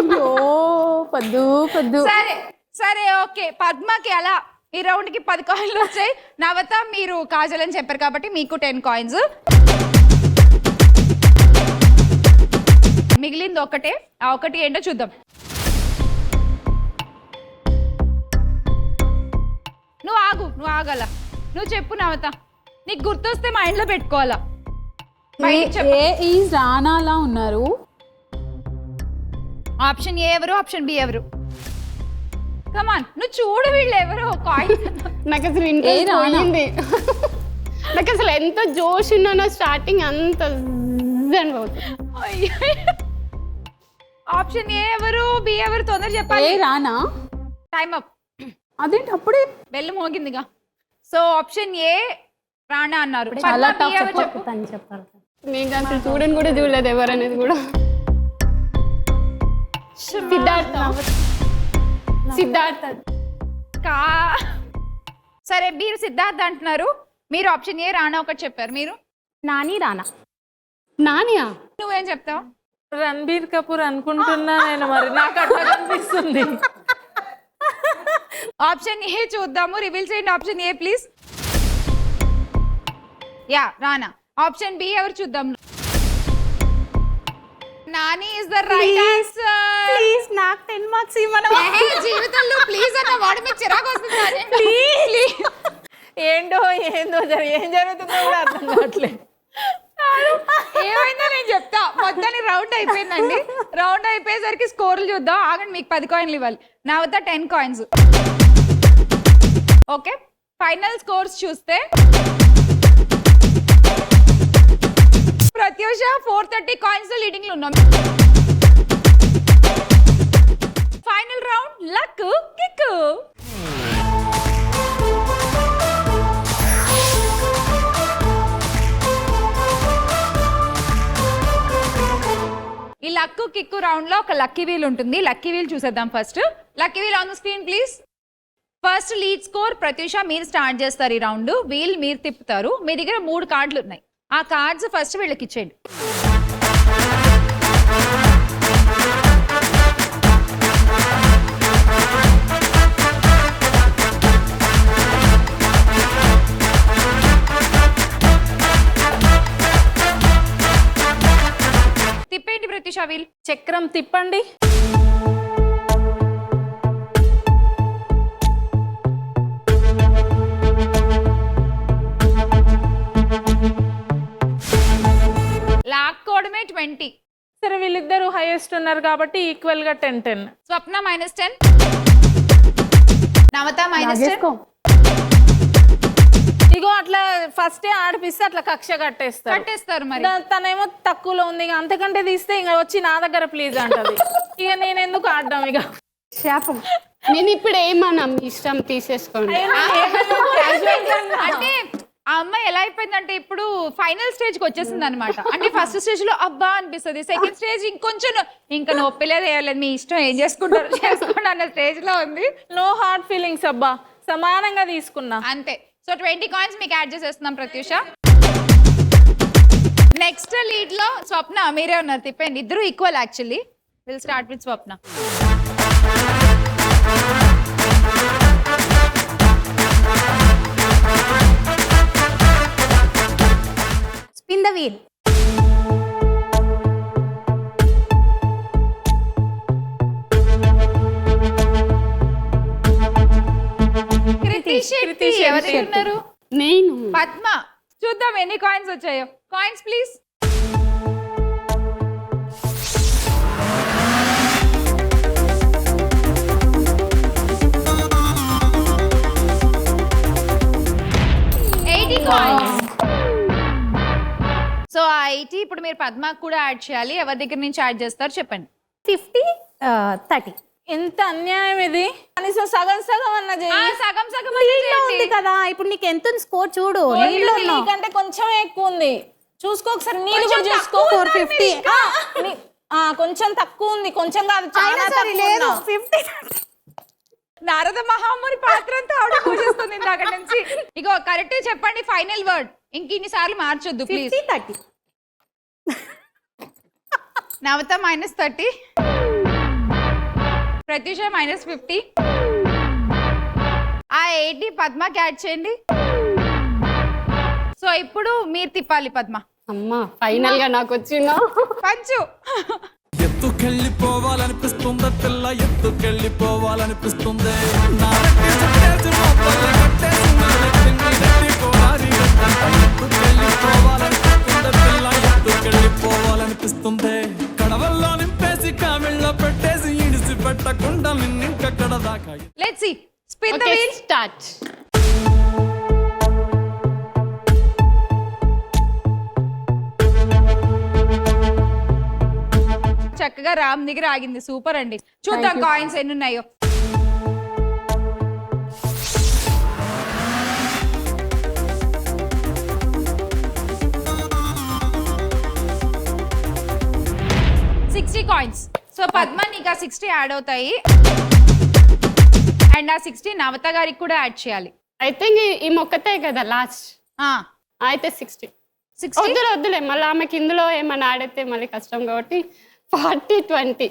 పద్దు పద్దు. సరే సరే ఓకే. పద్మకి అలా ఈ రౌండ్ కి 10 కాయిన్లు వచ్చాయి. నవత మీరు కాజల్ అని చెప్పారు కాబట్టి మీకు 10 కాయిన్స్. మిగిలింది ఒకటే. ఆ ఒకటి ఏంటో చూద్దాం. నువ్వు ఆగల. నువ్వు చెప్పు నవత. నీకు గుర్తొస్తే మైండ్ లో పెట్టుకోవాలా. రానాలా ఉన్నారు. ఆప్షన్ ఏ ఎవరు, ఆప్షన్ బి ఎవరు? కమాన్ నువ్వు చూడు, వీళ్ళు ఎవరు. కాయిన్ నాకు అసలు ఇంట్రెస్ట్ పోయింది. నాకు అసలు ఎంత జోష్ ఉన్నానో స్టార్టింగ్ అంత ఆప్షన్ ఏ ఎవరు, బి ఎవరు? తొందర చెప్పాలి. రానా? Time up. అదేంటి అప్పుడే బెల్లు మోగిందిగా. సో ఆప్షన్ ఏ రాణా అన్నారు. చెప్పాలి. నేను అసలు చూడని కూడా చూడలేదు ఎవరు అనేది కూడా. సిద్ధార్థ. సరే మీరు సిద్ధార్థ అంటున్నారు. మీరు ఆప్షన్ ఏ రాణా ఒకటి చెప్పారు. మీరు రానా. నానియా? నువ్వేం చెప్తావు? రణబీర్ కపూర్ అనుకుంటున్నా నేను, మరి నాకు అట్లా కనిపిస్తుంది. ఆప్షన్ ఏ చూద్దాము. రివీల్ చేయండి option A please. Yeah Rana. Option B ఎవరు చూద్దాం. Nani is the right answer. Please నాకు 10 మార్క్స్ ఇవ్వను. జీవితంలో ప్లీజ్ అన్న వాడు మీకు చిరాకు వస్తుంది. ప్లీజ్ ఏంటో ఏం జరుగుతుందో కూడా అర్థం కావట్లేదు. ఏమైందో నేను చెప్తా. మొత్తానికి రౌండ్ అయిపోయిందండి. రౌండ్ అయిపోయేసరికి స్కోర్లు చూద్దాం. ఆగండి, మీకు 10 కాయిన్లు ఇవ్వాలి. Navata 10 coins. Okay, final scores చూస్తే ప్రత్యూష 430 కాయిన్స్ లీడింగ్ లో ఉన్నాం. Final round luck kick. ఈ లక్కు కిక్కు రౌండ్ లో ఒక లక్కీ వీల్ ఉంటుంది. లక్కీ వీల్ చూసేద్దాం first. Lucky wheel on the screen please. First lead score Pratyusha మీరు స్టార్ట్ చేస్తారు ఈ రౌండ్. వీల్ మీరు తిప్పుతారు. మీ దగ్గర 3 కార్డులు ఉన్నాయి. ఆ కార్డ్స్ ఫస్ట్ వీళ్ళకి ఇచ్చేయండి. తిప్పేయండి ప్రత్యూష వీల్. చక్రం తిప్పండి. లాక్కోవడమే 20. సరే వీళ్ళిద్దరు హైయెస్ట్ ఉన్నారు కాబట్టి ఈక్వల్ గా 10-10. స్వప్న -10, నవత -10. ఇగో అట్లా ఫస్టే ఆడిపిస్తే అట్లా కక్ష కట్టేస్తారు మరి. తనేమో తక్కువలో ఉంది, ఇక అంతకంటే తీస్తే ఇంకా వచ్చి నా దగ్గర ప్లీజ్ అంటది. ఇక నేను ఎందుకు ఆడడం ఇక శాపం. నేను ఇప్పుడు ఏమన్నా మీ ఇష్టం తీసేసుకోండి. అంటే ఆ అమ్మాయి ఎలా అయిపోయిందంటే ఇప్పుడు ఫైనల్ స్టేజ్ కి వచ్చేసింది అనమాట. అంటే ఫస్ట్ స్టేజ్ లో అబ్బా అనిపిస్తుంది, సెకండ్ స్టేజ్ ఇంకొంచెం ఇంకా నొప్పిలేదు వేయలేదు, మీ ఇష్టం ఏం చేసుకుంటారు చేసుకోండి అన్న స్టేజ్ లో ఉంది. నో హార్డ్ ఫీలింగ్స్ అబ్బా, సమానంగా తీసుకున్నా అంతే. సో 20 కాయిన్స్ మీకు యాడ్ చేసేస్తున్నాం ప్రత్యూష. నెక్స్ట్ లీడ్ లో స్వప్న మీరే ఉన్నారు. తిప్పండి. ఇద్దరు equal actually. Will start with Swapna. Spin the wheel. Kriti Shetty ఎవరు ఉన్నారు? నేను పద్మ. చూద్దాం ఎన్ని కాయిన్స్ వచ్చాయో. Coins please. సో ఆ 80 ఇప్పుడు మీరు పద్మకు కూడా యాడ్ చేయాలి. ఎవరి దగ్గర నుంచి యాడ్ చేస్తారు చెప్పండి. 50, 30. ఎంత అన్యాయం ఇది. కనీసం సగం సగం అన్న సగం సగం నీలో ఉంది కదా, ఇప్పుడు నీకు ఎంత ఉంది స్కోర్ చూడు. నీలో నీకంటే కొంచెం ఎక్కువ ఉంది. చూసుకో ఒకసారి, నీళ్ళు కూడా చూసుకో. 450. కొంచెం తక్కువ ఉంది, కొంచెం కాదు చాలా లేదు తక్కువ. 50. నారద మహాముని పాత్ర అంతా ఆవిడ పూజిస్తుంది ఇందాక నుంచి. ఇగో కరెక్ట్ చెప్పండి ఫైనల్ వర్డ్. ఇంకిన్ని సార్లు మార్చొద్దు ప్లీజ్. 50, 30. నవత -30, ప్రత్యూష -50. ఆ 80 పద్మకి యాడ్ చేయండి. సో ఇప్పుడు మీరు తిప్పాలి పద్మ. అమ్మా ఫైనల్ గా నాకు వచ్చిందా? పంచు. ఎత్తుకెళ్ళిపోవాలనిపిస్తుంది పిల్ల, ఎత్తుకెళ్ళిపోవాలనిపిస్తుంది. ఎత్తుకెళ్ళిపోవాలనిపిస్తుంది. కడవల్లో నింపేసి కామిళ్ళ పెట్టేసి ఇడిసి పెట్టకుండా నిన్నింకక్కడ దాకా. Let's see. Spin the wheel. Start. చక్కగా రామ్ దగ్గర ఆగింది. సూపర్ అండి. చూద్దాం కాయిన్స్ ఎన్ని ఉన్నాయో. కాయిన్స్. సో పద్మ నీకు ఆ 60 యాడ్ అవుతాయి అండ్ ఆ 60 నవత గారికి కూడా యాడ్ చేయాలి. ఐ థింక్ ఈ మొక్కతే కదా లాస్ట్. అయితే 60 వద్దులే మళ్ళీ ఆమెకి ఇందులో ఏమన్నా యాడ్ అయితే మళ్ళీ కష్టం కాబట్టి 40-20.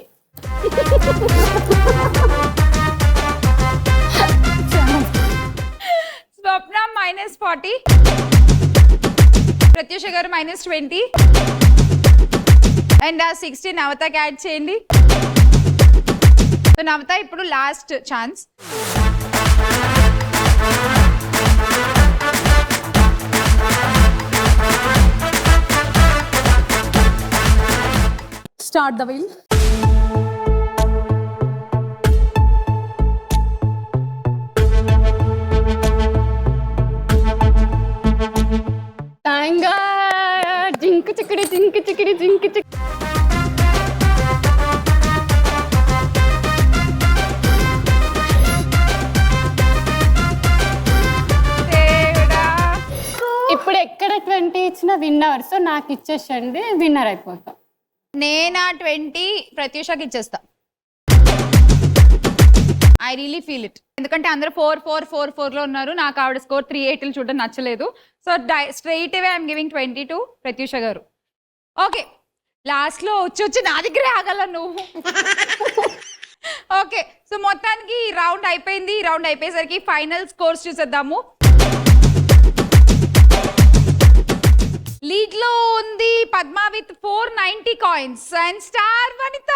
స్వప్న -40, ప్రత్యూష గారు -20 అండ్ ఆ 60 నవతకి యాడ్ చేయండి. సో నవత ఇప్పుడు last chance. Start the wheel. జింకు చిక్కుడి జింకి చికిడి జింకి చిక్ ఇప్పుడు ఎక్కడ 20 ఇచ్చినా విన్నర్, సో నాకు ఇచ్చేసండి, విన్నర్ అయిపోతాం. నేనా 20 ప్రత్యూషకి ఇచ్చేస్తా. I really feel it. ఎందుకంటే అందరూ 4-4-4-4లో ఉన్నారు. నాకు ఆవిడ స్కోర్ 380 చూడడం నచ్చలేదు. So straight away I'm giving 20 to Pratyusha గారు. ఓకే, లాస్ట్లో వచ్చి నా దగ్గరే ఆగల నువ్వు. ఓకే, సో మొత్తానికి రౌండ్ అయిపోయింది. ఈ రౌండ్ అయిపోయేసరికి ఫైనల్ స్కోర్స్ చూసేద్దాము. లీడ్ లో ఉంది Padma with 490 coins and Star Vanitha.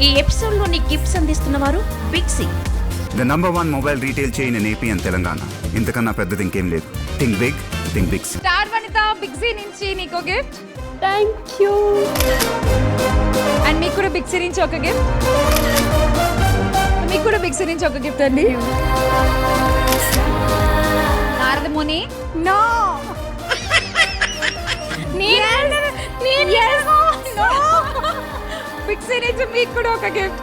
ఈ ఎపిసోడ్ లోని గిఫ్ట్స్ అందిస్తున్నవారు Big C, the #1 mobile retail chain in AP and Telangana. ఇంతకన్నా పెద్దది ఇంకేం లేదు. Think big, think big. Star Vanitha Big C నుంచి నీకు గిఫ్ట్. Thank you. అండ్ మీకు కూడా బిగ్ సి నుంచి ఒక గిఫ్ట్. మీకు కూడా బిగ్ సి నుంచి ఒక గిఫ్ట్ అండి. నారదముని నో. బిగ్ సి నుంచి మీకు కూడా ఒక గిఫ్ట్.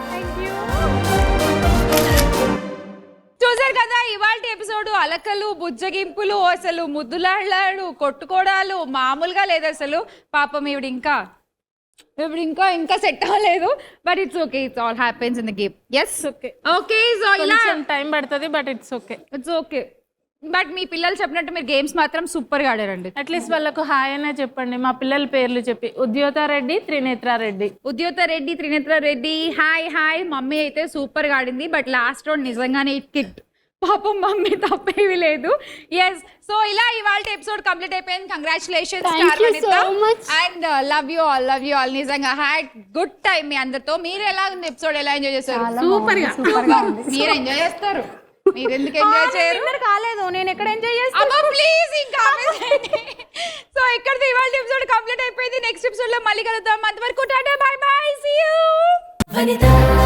చూసారు కదా ఇవాల్టి ఎపిసోడ్. అలకలు, బుజ్జగింపులు, అసలు ముద్దులాడాడు, కొట్టుకోవడాలు మామూలుగా లేదు అసలు. పాపం ఇప్పుడు ఇంకా సెట్ అవ్వలేదు. But it's okay, it's all happens in the game. Yes, okay okay. So ఇలా టైం పడుతుంది, but it's okay. It's okay. But మీ పిల్లలు చెప్పినట్టు మీరు గేమ్స్ మాత్రం సూపర్ గా ఆడారండి. అట్లీస్ట్ వాళ్ళకు హాయ్ అనే చెప్పండి. మా పిల్లల పేర్లు చెప్పి ఉద్యోతారెడ్డి, త్రినేత్రారెడ్డి. ఉద్యోతారెడ్డి, త్రినేత్రారెడ్డి, హాయ్ హాయ్. మమ్మీ అయితే సూపర్ గా ఆడింది. బట్ లాస్ట్ రౌండ్ నిజంగానే ఇట్ కిక్డ్. పాపం మమ్మీ తప్పేవి లేదు. ఎస్, సో ఇలా ఇవాళ ఎపిసోడ్ కంప్లీట్ అయిపోయింది. Congratulations and love you all. నిజంగా హ్యాడ్ గుడ్ టైం మీ అందరితో. మీరు ఎలా ఉంది ఎపిసోడ్? ఎలా ఎంజాయ్ చేస్తారు? సూపర్ గా. మీరు ఎంజాయ్ చేస్తారు. మీరు ఎందుకు ఎంజాయ్ చేయరు? కాలేదు, నేను ఎక్కడ ఎంజాయ్ చేస్తాను. ప్లీజ్ ఇంకా. సో ఇక్కడితో ఇవాళ ఎపిసోడ్ కంప్లీట్ అయిపోయింది. నెక్స్ట్ ఎపిసోడ్ లో మళ్ళీ కలుద్దాం. అంతవరకు tata, bye bye, see you.